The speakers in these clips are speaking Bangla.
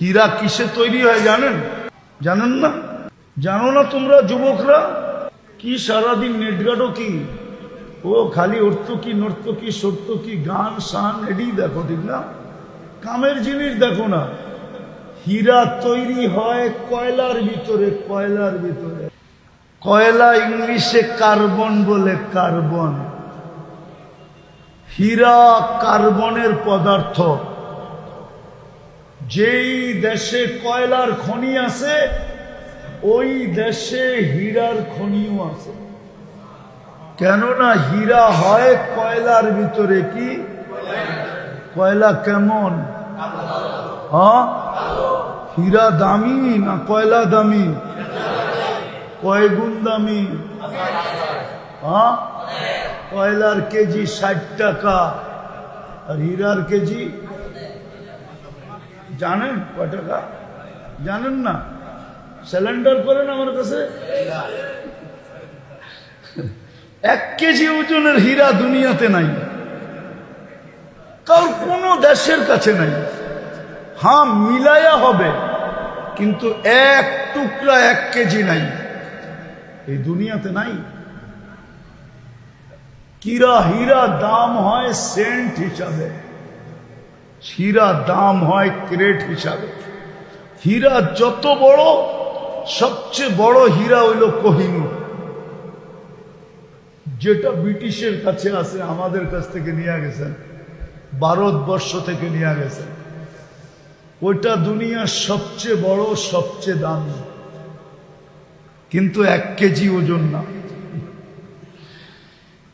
হীরা কিসে তৈরি হয় জানেন? জানেন না? জানো না তোমরা যুবকরা? কি সারাদিন নেটগাটো কি, ও খালি অর্থকি নর্তকি সর্তকি গান শান এডি দেখো, ঠিক না? কামের জিনিস দেখো না। হীরা তৈরি হয় কয়লার ভিতরে, কয়লার ভিতরে। কয়লা ইংলিশে কার্বন বলে, কার্বন। হীরা কার্বনের পদার্থ। যেই দেশে কয়লার খনি আছে ওই দেশে হীরার খনিও আছে। কেননা হীরা হয় কয়লার ভিতরে। কি কয়লা কেমন? হ্যাঁ, হীরা দামি না কয়লা দামি? কয় গুণ দামি? হ্যাঁ, কয়লার কেজি 60 টাকা আর হীরার কেজি জানেন কয় টাকা? জানেন না? সিলিন্ডার করেন আমার কাছে। 1 কেজি ওজনের হীরা দুনিয়াতে নাই, কারণ কোন দেশের কাছে নাই। হ্যাঁ, মিলায়া হবে, কিন্তু এক টুকরা 1 কেজি নাই, এই দুনিয়াতে নাই। হীরা দাম হয় সেন্ট হিসাবে, হীরা দাম হয় ক্রেট হিসাবে। হীরা যত বড়, সবচেয়ে বড় হীরা হইল কোহিনূর, যেটা ব্রিটিশের কাছে আছে, আমাদের কাছ থেকে নিয়ে গেছেন, ভারতবর্ষ থেকে নিয়ে গেছেন। ওইটা দুনিয়ার সবচেয়ে বড়, সবচেয়ে দামি, কিন্তু 1 কেজি ওজন না।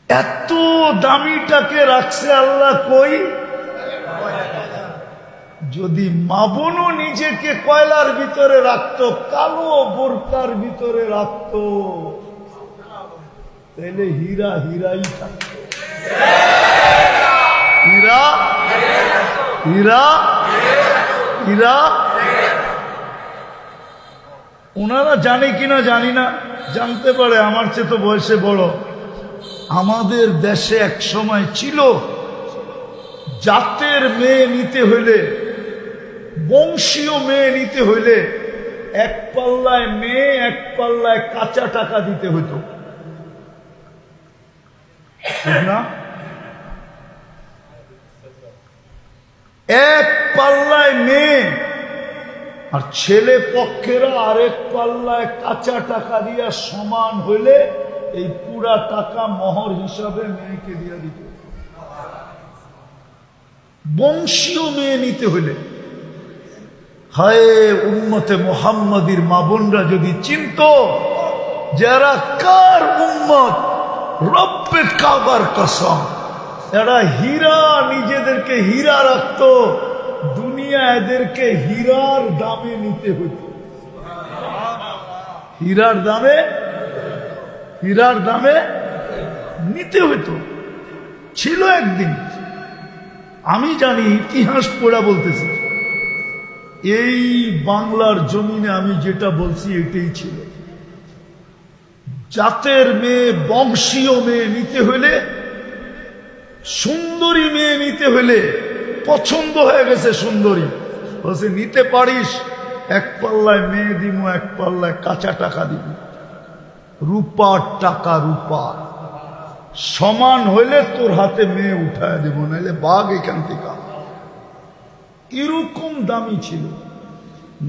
এত দামিটাকে রাখছে আল্লাহ কই? যদি মা বোনও নিজেকে কয়লার ভিতরে রাখতো, কালো বোরকার ভিতরে রাখতো, তাহলে হীরা হীরাই থাকতো। হীরা হীরা হীরা। ওনারা জানে কিনা জানি না, জানতে পারে, আমার চেয়ে তো বয়সে বড়। আমাদের দেশে এক সময় ছিল, জাতের মেয়ে নিতে হইলে, বংশীয় মেয়ে নিতে হইলে 1 পাল্লায় মেয়ে 1 পাল্লায় কাঁচা টাকা দিতে হতো, ঠিক না? 1 পাল্লায় মেয়ে, আর ছেলে পক্ষেরা আরেক পাল্লায় কাঁচা টাকা দিয়া সমান হইলে এই পুরা টাকা মোহর হিসাবে মেয়েকে দিয়া দিত। বংশীয় মেয়ে নিতে হইলে। হায় উম্মতে মুহাম্মাদির মা বোনরা যদি চিনত যারা কার উম্মত, রব্বে কাবার কসম, এরা হীরা, নিজেদেরকে হীরা রাখত, দুনিয়া এদেরকে হীরার দামে নিতে হইত। হীরার দামে, হীরার দামে নিতে হইতো। ছিল একদিন, আমি জানি, ইতিহাস পড়া বলতেছি, এই বাংলার জমিনে আমি যেটা বলছি এটাই ছিল। জাতের মেয়ে, বংশীয় মেয়ে নিতে হইলে, সুন্দরী মেয়ে নিতে হইলে, পছন্দ হয়ে গেছে সুন্দরী, বলছে নিতে পারিস, 1 পাল্লায় মেয়ে দিব, 1 পাল্লায় কাঁচা টাকা দিব। রূপার টাকা, রূপা সমান হইলে তোর হাতে মেয়ে উঠায় দেব, নাইলে বাঘ এখান থেকে। এরকম দামি ছিল।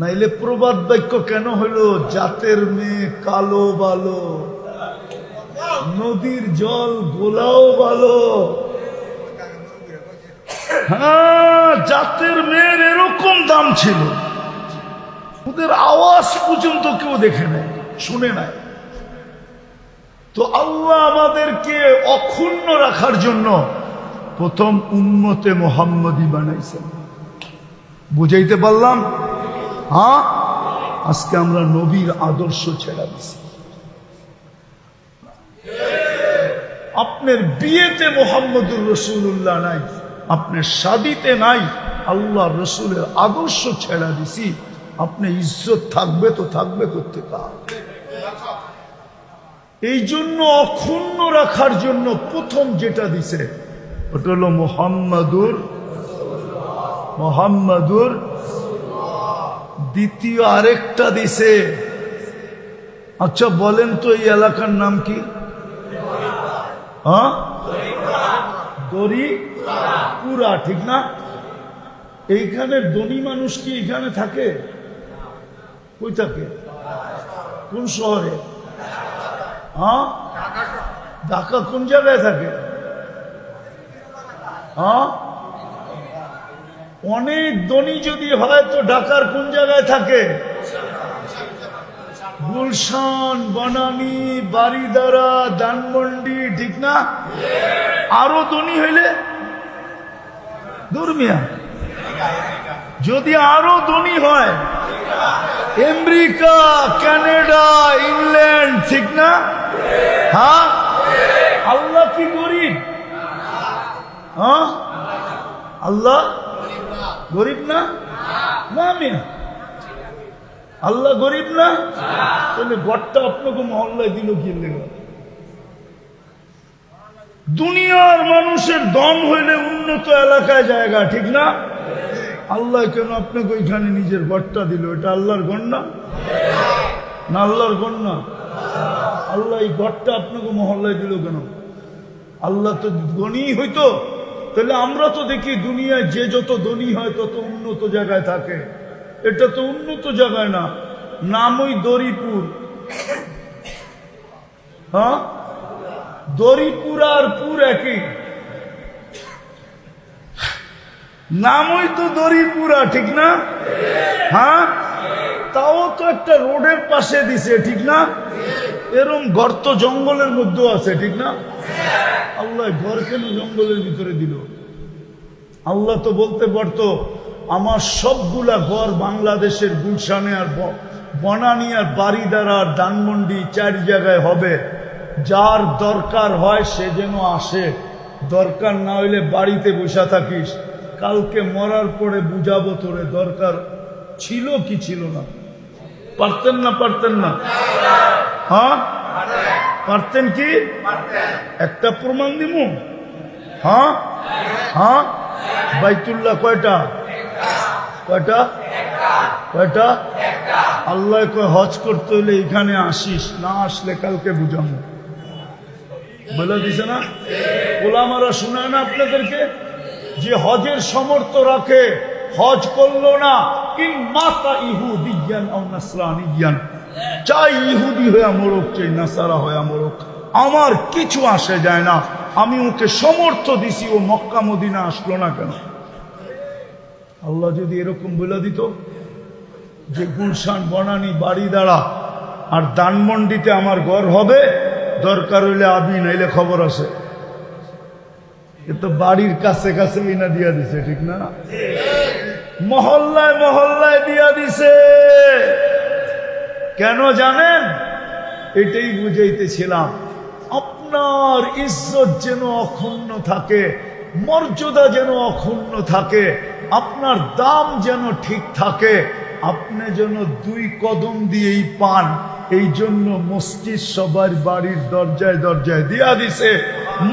নাইলে প্রবাদ বাক্য কেন হলো? জাতের মেয়ে কালো ভালো, নদীর জল গোলাও ভালো। হ্যাঁ, জাতের মেয়ের এরকম দাম ছিল, ওদের আওয়াজ পর্যন্ত কেউ দেখে নাই, শুনে নাই। তো আল্লাহ আমাদেরকে অক্ষুণ্ণ রাখার জন্য প্রথম উম্মতে মুহাম্মদী বানাইছেন। বুঝাইতে পারলাম? হ্যাঁ, আজকে আমরা নবীর আদর্শ ছেড়ে দিছি। আপনার বিয়েতে মুহাম্মদুর রাসূলুল্লাহ নাই, আপনার শাদীতে নাই, আল্লাহ রসুলের আদর্শ ছেড়ে দিছি। আপনি ইজ্জত থাকবে তো থাকবে করতে পার। এই জন্য অক্ষুণ্ণ রাখার জন্য প্রথম যেটা দিছে ওটা হলো মুহাম্মাদুর দ্বিতীয় আরেকটা দিছে। আচ্ছা বলেন তো এই এলাকার নাম কি? হ্যাঁ, দড়িপুরা, ঠিক না? এইখানে ধনী মানুষ কি এখানে থাকে? কই থাকে? কোন শহরে? হ্যাঁ, ঢাকা কোন জায়গায় থাকে? হ্যাঁ, অনেক ধনী যদি হয় তো ঢাকার কোন জায়গায় থাকে? গুলশান, বনানী, বারিধারা, ধানমন্ডি, ঠিক না? আরো ধনী হইলে দুর্মিয়া, যদি আরো ধনী হয় আমেরিকা, কানাডা, ইংল্যান্ড, ঠিক না? হ্যাঁ, আল্লাহ কি গরিব? হ্যাঁ, আল্লাহ গরিব না? না মিয়া, আল্লাহ গরিব না? তাহলে ঘরটা আপনাকে মহল্লায় দিল কি লেগে? দুনিয়ার মানুষের দম হইলে উন্নত এলাকায় জায়গা, ঠিক না? আল্লাহ কেন আপনাকে ওইখানে নিজের ঘরটা দিল? এটা আল্লাহর গণ না? না আল্লাহর গণ না? আল্লাহ এই ঘরটা আপনাকে মহল্লায় দিল কেন? আল্লাহ তো গণী হইতো, তাহলে আমরা তো দেখি দুনিয়ায় যে যত ধনী হয় তত উন্নত জায়গায় থাকে। এটা তো উন্নত জায়গায় না, নামই দড়িপুর। হ্যাঁ, দড়িপুর আর পুর একই, নামই তো দড়িপুরা, ঠিক না? হ্যাঁ, তাও তো একটা রোডের পাশে দিছে, ঠিক না? এরম ঘর তো জঙ্গলের মধ্যে আছে, ঠিক না? আল্লাহ ঘর কেন জঙ্গলের ভিতরে দিল? আল্লাহ তো বলতে পারতো আমার সবগুলা ঘর বাংলাদেশের গুলশানে আর বনানী আর বারিধারা আর ধানমন্ডি 4 জায়গায় হবে, যার দরকার হয় সে যেন আসে, দরকার না হইলে বাড়িতে বসে থাকিস, কালকে মরার পরে বুঝাবো তোরে দরকার ছিল কি ছিল না। পারতেন না? পারতেন না? হ্যাঁ, পারতেন কি? একটা প্রমাণ দিব। হ্যাঁ, হ্যাঁ, বাইতুল্লাহ কয়টা? কয়টা? কয়টা? আল্লাহ কয় হজ করতে হলে এখানে আসিস, না আসলে কালকে বুঝাবো। বলে দিছে না? ওলামারা শোনায় না আপনাদেরকে যে হজের সামর্থ্য রাখে হজ করলো না, ইন মাতা ইহুদিয়ান আও নাসরানিয়ান, চাই ইহুদি হয়ে মরুক চাই নাসারা হয়ে মরুক, আমার কিছু আসে যায় না, আমি ওকে সামর্থ্য দিছি, ও মক্কা মদিনা আসলো না কেন? আল্লাহ যদি এরকম বলে দিত যে গুলশান, বনানী, বারিধারা আর ধানমন্ডিতে আমার ঘর হবে, দরকার হইলে আবি, নাইলে খবর আছে। এ তো বাড়ির কাছে কাছে ইনা দিয়া দিছে, ঠিক না? মহল্লায় মহল্লায় দিয়া দিছে। কেন জানেন? এটাই বুঝাইতেছিলাম, আপনার ইজ্জত যেন অক্ষুণ্ণ থাকে, মর্যাদা যেন অক্ষুণ্ণ থাকে, আপনার দাম যেন ঠিক থাকে, আপনি যেন 2 কদম দিয়েই পান। এই জন্য মসজিদ সবার বাড়ির দরজায় দরজায় দিয়া দিছে,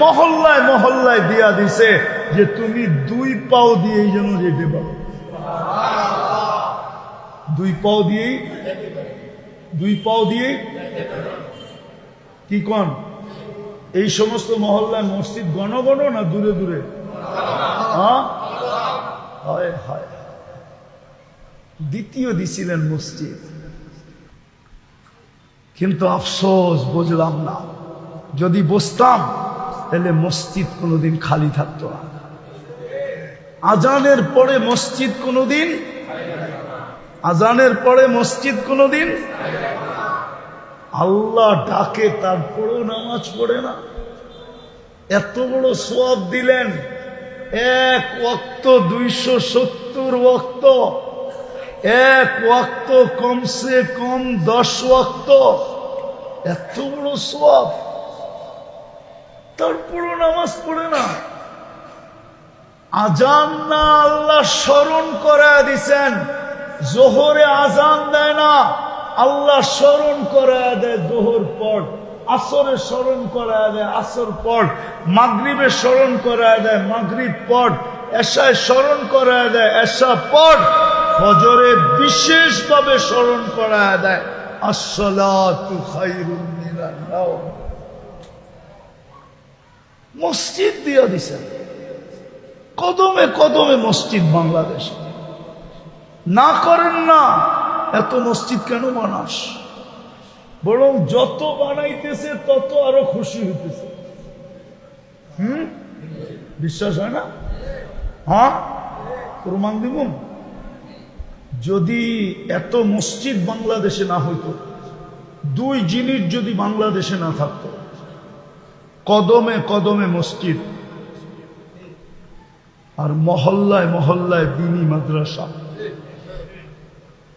মহল্লায় মহল্লায় দিয়া দিছে যে তুমি 2 পাও দিয়েই যেন যেতে পারো। 2 পাও দিয়েই, 2 পাও দিয়েই কি কন? এই সমস্ত মহল্লায় মসজিদ ঘন ঘন না দূরে দূরে? হ্যাঁ, হয় হয়। দ্বিতীয় দিছিলেন মসজিদ, কিন্তু আফসোস বুঝলাম না। যদি বসতাম তাহলে মসজিদ কোনোদিন খালি থাকতো না। আজানের পরে মসজিদ কোনোদিন, আজানের পরে মসজিদ কোনোদিন, আল্লাহ ডাকে তারপরেও নামাজ পড়ে না। এত বড় সওয়াব দিলেন, 1 ওয়াক্ত 270 ওয়াক্ত, 1 ওয়াক্ত কমসে কম 10 ওয়াক্ত, এত বড় সওয়াব, তারপরও নামাজ পড়ে না। আজান না আল্লাহ স্মরণ করায় দিছেন, জোহরে আজান দেয় না, আল্লাহ স্মরণ করায় দেয় জোহর পর, আসরে স্মরণ করায় দেয় আসর পর, মাগরিবে স্মরণ করায় দেয় মাগরিব পর, এশায় স্মরণ করায় দেয় এশা পর, ফজরে বিশেষভাবে স্মরণ করায় দেয়, আসসালাতু খায়রুম মিনান নাওম। মসজিদ দিয়া দিছেন, কদমে কদমে মসজিদ বাংলাদেশে। না করেন না, এত মসজিদ কেন বানাস? বরং যত বানাইতেছে তত আরো খুশি হইতেছে। বিশ্বাস হয় না? হ্যাঁ, প্রমাণ দিব। যদি এত মসজিদ বাংলাদেশে না হইতো, দুই জিনিস যদি বাংলাদেশে না থাকতো, কদমে কদমে মসজিদ আর মহল্লায় মহল্লায় দ্বীনি মাদ্রাসা,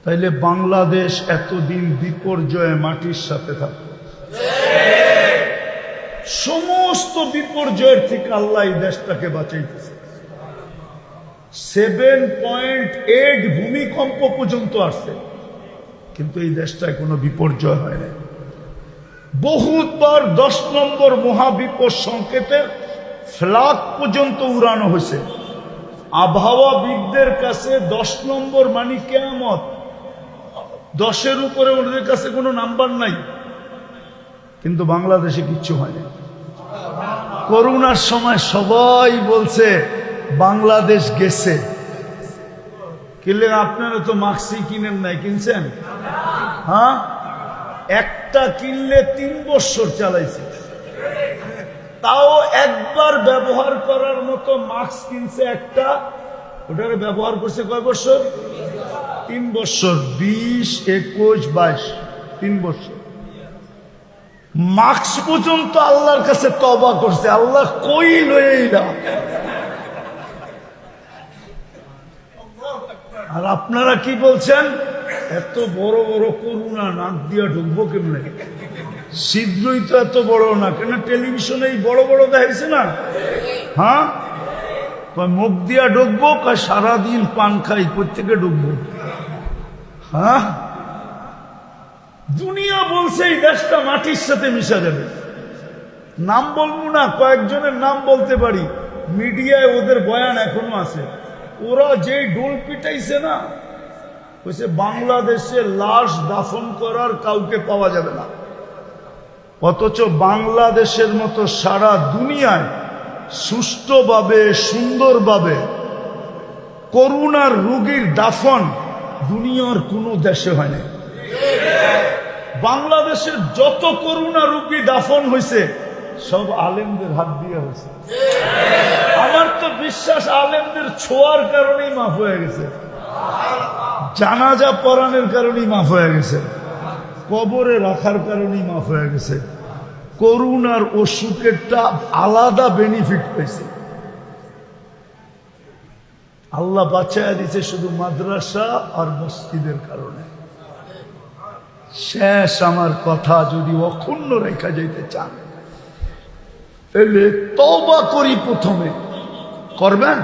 তাইলে বাংলাদেশ এতদিন বিপর্যয়ে মাটির সাথে থাকত। সমস্ত বিপর্যয়ের থেকে আল্লাহ এই দেশটাকে বাঁচাইতেছে। 7.8 ভূমিকম্প পর্যন্ত আসছে, কিন্তু এই দেশটায় কোনো বিপর্যয় হয় না। বহুতবার 10 নম্বর মহাবিপদ সংকেতের ফ্ল্যাগ পর্যন্ত উড়ানো হয়েছে। আবহাওয়াবিদদের কাছে 10 নম্বর মানে কিয়ামত, 10-এর উপরে ওদের কাছে কোনো নাম্বার নাই। কিন্তু বাংলাদেশে কিচ্ছু হয়নি। করোনার সময় সবাই বলছে বাংলাদেশ গেছে। কিনলে আপনারা তো মাস্কই কিনেন নাই, কিনছেন? হ্যাঁ, একটা কিনলে 3 বছর চালাইছে, তাও একবার ব্যবহার করার মতো মাস্ক কিনছে একটা, ওটারে ব্যবহার করছে কয় বছর? 3 বছর। 20, 21, 22, 3 বছর। মাস্ক পর্যন্ত আল্লাহর কাছে তওবা করছে, আল্লাহ কই লইই না। আর আপনারা কি বলছেন? এত বড় বড় করোনা, নাক দিয়া ঢুকবো কেমনে? শীঘ্রই তো এত বড় না, কেন টেলিভিশনে বড় বড় দেখাইছে না? হ্যাঁ, মুখ দিয়া ঢুকবো, সারাদিন পান খাই, কোথেকে ঢুকবো? হ্যাঁ, দুনিয়া বলছে এই দেশটা মাটির সাথে মিশা যাবে। নাম বলবো না, কয়েকজনের নাম বলতে পারি, মিডিয়ায় ওদের বয়ান এখনো আছে। ওরা যে ডোল পিটাইছে না, বলছে বাংলাদেশে লাশ দাফন করার কাউকে পাওয়া যাবে না। অথচ বাংলাদেশের মতো সারা দুনিয়ায় সুষ্ঠুভাবে সুন্দরভাবে করোনার রোগীর দাফন দুনিয়ার কোনো দেশে হয় না। বাংলাদেশের যত করোনা রোগী দাফন হয়েছে সব আলেমদের হাত দিয়ে হয়েছে। আমার তো বিশ্বাস আলেমদের ছোঁয়ার কারণেই মাফ হয়ে গেছে, জানাজা পড়ানোর কারণেই মাফ হয়ে গেছে, কবরে রাখার কারণেই মাফ হয়ে গেছে। করোনার অসুখেরটা আলাদা বেনিফিট পেয়েছে। আল্লাহ বাঁচাইয়া দিচ্ছে শুধু মাদ্রাসা আর মসজিদের কারণে। শেষ আমার কথা, যদি অক্ষুণ্ণ রেখা যাইতে চান তাহলে তওবা করি। প্রথমে করবেন?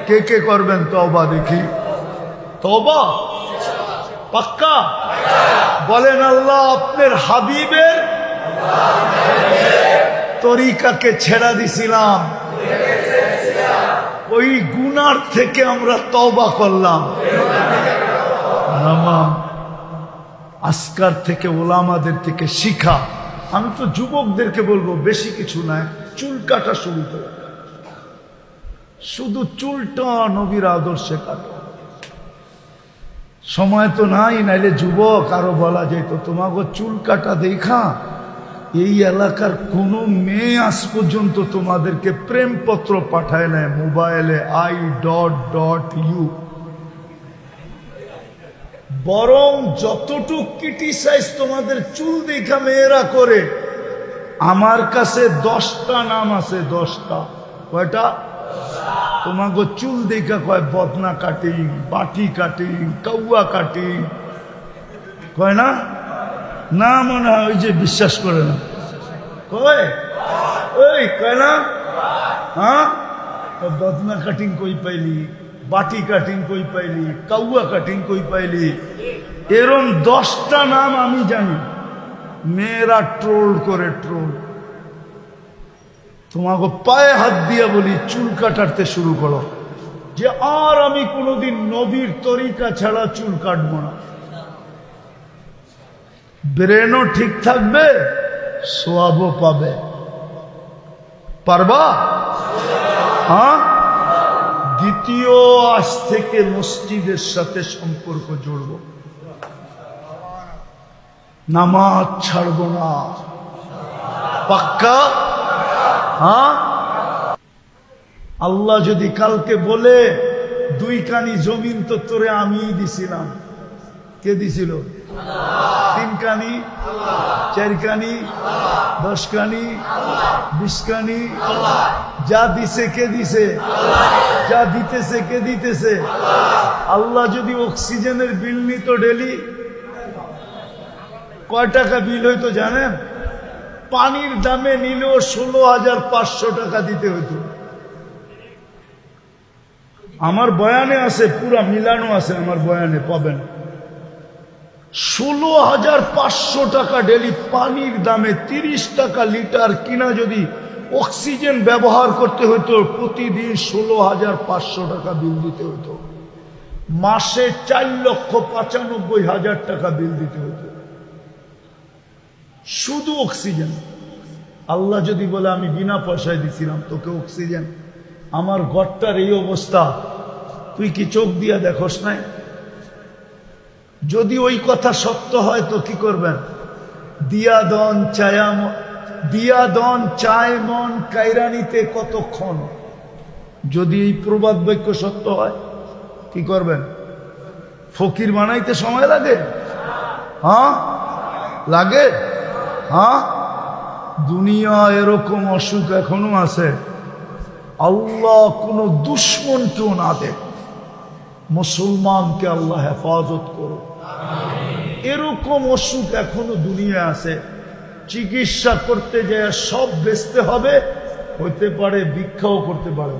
কে কে করবেন তওবা? দেখি তওবা পাক্কা বলেন। আল্লাহ আপনার হাবিবের তরিকাকে ছেড়া দিছিলাম, ওই গুনার থেকে আমরা তওবা করলাম। আজকার থেকে ওলামাদের থেকে শিখা। আমি তো যুবকদেরকে বলবো, বেশি কিছু নাই, চুল কাটা শুরু করে, শুধু চুলটা নবীর আদর্শে কাটো। সময় তো নাই, নাইলে যুবক আরো বলা যেত তোমাকে চুল কাটা দেখা এই এলাকার কোন মেয়ে আজ পর্যন্ত তোমাদেরকে প্রেমপত্র পাঠায় নেয় মোবাইলে I.U। বরং যতটুক ক্রিটিসাইজ তোমাদের চুল দেখা মেয়েরা করে, আমার কাছে 10টা নাম আছে। 10টা। কয়টা? তোমাকে চুল দেখা কয় বদনা কাটিং, বাটি কাটিং, কাউয়া কাটিং, কয় না? না মনে হয় ওই যে বিশ্বাস করে না, কয় ওই কয় না? হ্যাঁ, বদনা কাটিং কই পাইলি, বাটি কাটিং কই পাইলি, কাউয়া কাটিং কই পাইলি, এরম 10টা নাম আমি জানি। মেয়েরা ট্রোল করে, ট্রোল। তোমাকে পায়ে হাত দিয়ে বলি চুল কাটাতে শুরু করো, যে আর আমি কোনোদিন নবীর তরিকা ছাড়া চুল কাটবো না। ব্রেনও ঠিক থাকবে, সোয়াবও পাবে। পারবা? হ্যাঁ। দ্বিতীয়, আজ থেকে মসজিদের সাথে সম্পর্ক জড়ব, নামাজ ছাড়ব না। পাক্কা? হ্যাঁ। আল্লাহ যদি কালকে বলে 2 কানি জমিন তো তোরে আমিই দিছিলাম, কে দিছিল? 3 কানি, 4 কানি, 10 কানি, 20 কানি, যা দিছে কে দিছে? যা দিতেছে কে দিতেছে? আল্লাহ যদি অক্সিজেনের বিল নিত ডেলি, কয় টাকা বিল হইতো জানেন? পানির দামে নিলেও 16,500 টাকা দিতে হইতো। আমার বয়ানে আছে, পুরা মিলানো আছে আমার বয়ানে, পাবেন। 16,500 টাকা ডেলি পানির দামে 30 টাকা লিটার কিনা যদি অক্সিজেন ব্যবহার করতে হতো, প্রতিদিন 16,500 টাকা বিল দিতে হতো। মাসে 4,95,000 টাকা বিল দিতে হতো শুধু অক্সিজেন। আল্লাহ যদি বলে আমি বিনা পয়সায় দিছিলাম তোকে অক্সিজেন, আমার ঘরটার এই অবস্থা, তুই কি চোখ দিয়া দেখোস নাই? যদি ওই কথা সত্য হয় তো কি করবেন? দিয়া দন চায় মন কাইরানিতে কতক্ষণ। যদি এই প্রবাদ বাক্য সত্য হয় কি করবেন? ফকির বানাইতে সময় লাগে? হ্যাঁ লাগে। হ্যাঁ, দুনিয়া এরকম অসুখ এখনো আছে। আল্লাহ কোন দুশ্মনকেও না দেখ, মুসলমানকে আল্লাহ হেফাজত করো। এরকম অসুখ এখনো দুনিয়া আছে, চিকিৎসা করতে যায় সব বেচতে হবে, হইতে পারে ভিক্ষাও করতে পারে।